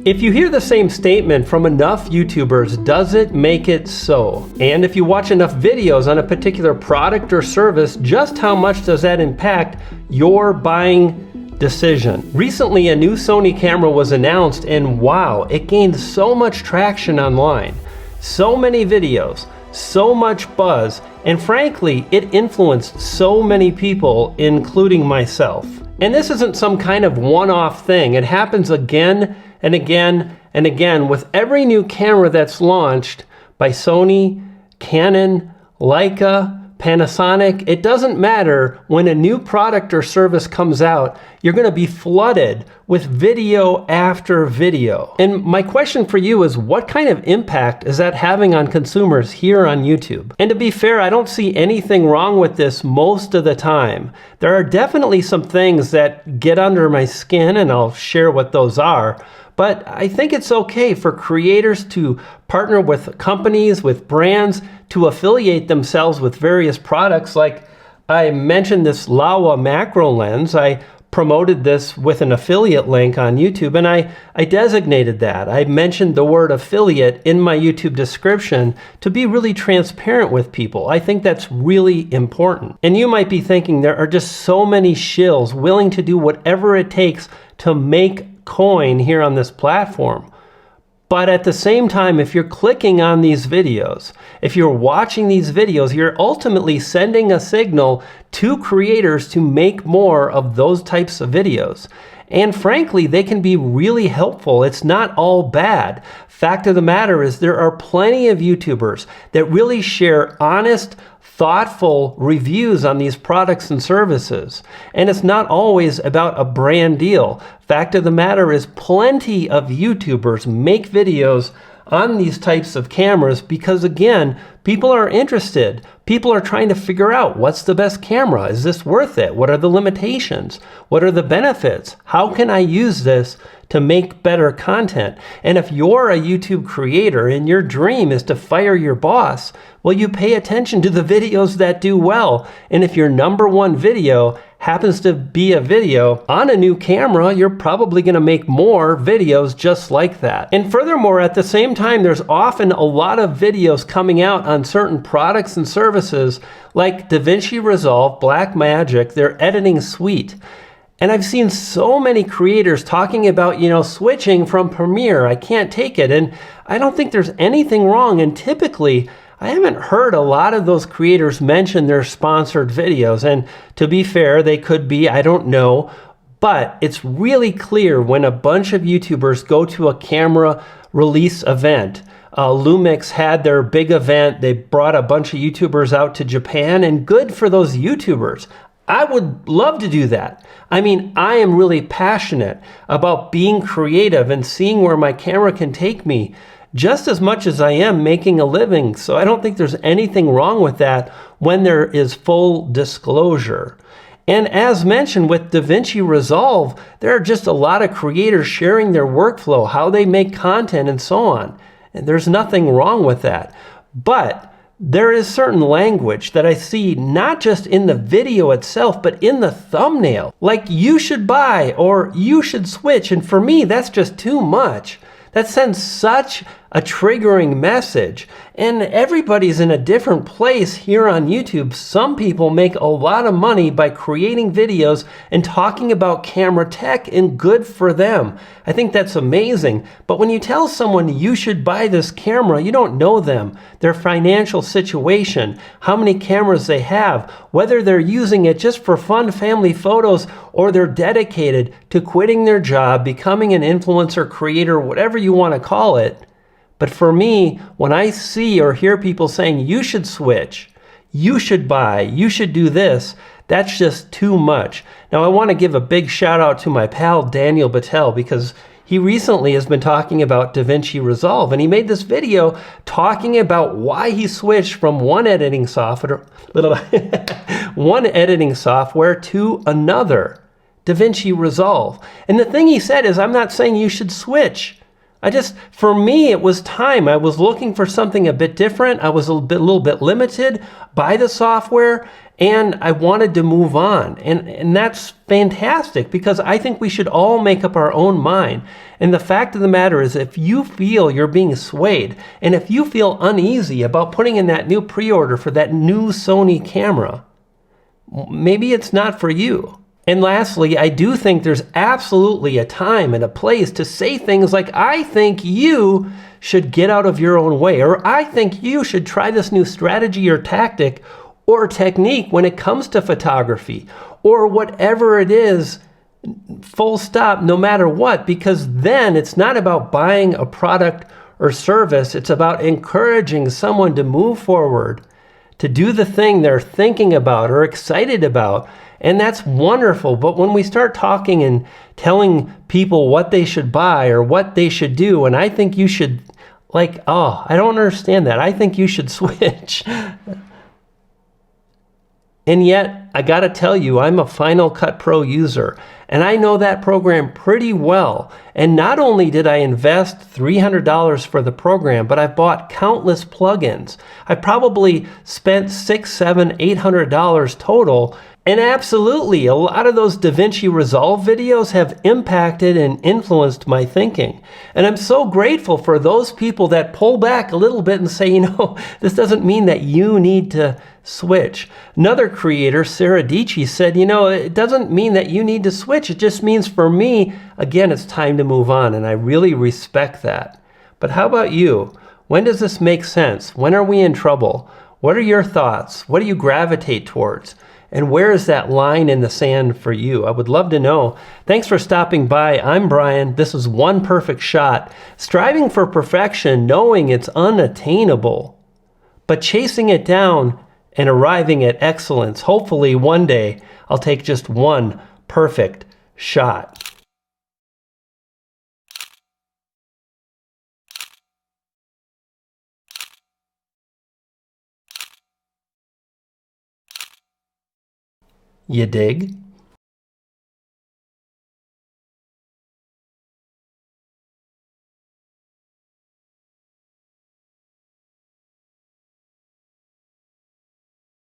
If you hear the same statement from enough YouTubers, does it make it so? And if you watch enough videos on a particular product or service, just how much does that impact your buying decision? Recently, a new Sony camera was announced, and wow, it gained so much traction online. So many videos, so much buzz, and frankly, it influenced so many people, including myself. And this isn't some kind of one-off thing. It happens again and again and again with every new camera that's launched by Sony, Canon, Leica, Panasonic. It doesn't matter. When a new product or service comes out, you're going to be flooded with video after video. And my question for you is, what kind of impact is that having on consumers here on YouTube? And to be fair, I don't see anything wrong with this most of the time. There are definitely some things that get under my skin, and I'll share what those are. But I think it's okay for creators to partner with companies, with brands, to affiliate themselves with various products. Like I mentioned this Laowa macro lens. I promoted this with an affiliate link on YouTube, and I designated that. I mentioned the word affiliate in my YouTube description to be really transparent with people. I think that's really important. And you might be thinking there are just so many shills willing to do whatever it takes to make coin here on this platform. But at the same time, if you're clicking on these videos, if you're watching these videos, you're ultimately sending a signal to creators to make more of those types of videos. And frankly, they can be really helpful. It's not all bad. Fact of the matter is there are plenty of YouTubers that really share honest, thoughtful reviews on these products and services. And it's not always about a brand deal. Fact of the matter is plenty of YouTubers make videos on these types of cameras because, again, people are interested. People are trying to figure out, what's the best camera? Is this worth it? What are the limitations? What are the benefits? How can I use this to make better content? And if you're a YouTube creator and your dream is to fire your boss, well, you pay attention to the videos that do well. And if your number one video happens to be a video on a new camera, you're probably going to make more videos just like that. And furthermore, at the same time, there's often a lot of videos coming out on certain products and services like DaVinci Resolve, Blackmagic, their editing suite. And I've seen so many creators talking about, switching from Premiere. I can't take it. And I don't think there's anything wrong. And typically, I haven't heard a lot of those creators mention their sponsored videos. And to be fair, they could be, I don't know. But it's really clear when a bunch of YouTubers go to a camera release event. Lumix had their big event. They brought a bunch of YouTubers out to Japan, and good for those YouTubers. I would love to do that. I mean, I am really passionate about being creative and seeing where my camera can take me just as much as I am making a living. So I don't think there's anything wrong with that when there is full disclosure. And as mentioned with DaVinci Resolve, there are just a lot of creators sharing their workflow, how they make content and so on. And there's nothing wrong with that. But there is certain language that I see not just in the video itself, but in the thumbnail. Like, you should buy or you should switch. And for me, that's just too much. That sends such a triggering message. And everybody's in a different place here on YouTube. Some people make a lot of money by creating videos and talking about camera tech, and good for them. I think that's amazing. But when you tell someone you should buy this camera, you don't know them, their financial situation, how many cameras they have, whether they're using it just for fun family photos or they're dedicated to quitting their job, becoming an influencer, creator, whatever you want to call it. But for me, when I see or hear people saying you should switch, you should buy, you should do this, that's just too much. Now, I want to give a big shout out to my pal Daniel Battelle, because he recently has been talking about DaVinci Resolve, and he made this video talking about why he switched from one editing software to another, DaVinci Resolve. And the thing he said is, I'm not saying you should switch. For me, it was time. I was looking for something a bit different. I was a little bit limited by the software. and I wanted to move on. And that's fantastic, because I think we should all make up our own mind. And the fact of the matter is, if you feel you're being swayed, and if you feel uneasy about putting in that new pre-order for that new Sony camera, maybe it's not for you. And lastly, I do think there's absolutely a time and a place to say things like, I think you should get out of your own way, or I think you should try this new strategy or tactic or technique when it comes to photography, or whatever it is, full stop, no matter what, because then it's not about buying a product or service. It's about encouraging someone to move forward, to do the thing they're thinking about or excited about. And that's wonderful. But when we start talking and telling people what they should buy or what they should do, and I think you should, like, oh, I don't understand that. I think you should switch. And yet, I gotta tell you, I'm a Final Cut Pro user, and I know that program pretty well. And not only did I invest $300 for the program, but I've bought countless plugins. I probably spent $600, $700, $800 total. And absolutely, a lot of those DaVinci Resolve videos have impacted and influenced my thinking. And I'm so grateful for those people that pull back a little bit and say, you know, this doesn't mean that you need to switch. Another creator, Sarah Dici, said, you know, it doesn't mean that you need to switch. It just means for me, again, it's time to move on. And I really respect that. But how about you? When does this make sense? When are we in trouble? What are your thoughts? What do you gravitate towards? And where is that line in the sand for you? I would love to know. Thanks for stopping by. I'm Brian. This is One Perfect Shot. Striving for perfection, knowing it's unattainable, but chasing it down and arriving at excellence. Hopefully one day I'll take just one perfect shot. You dig?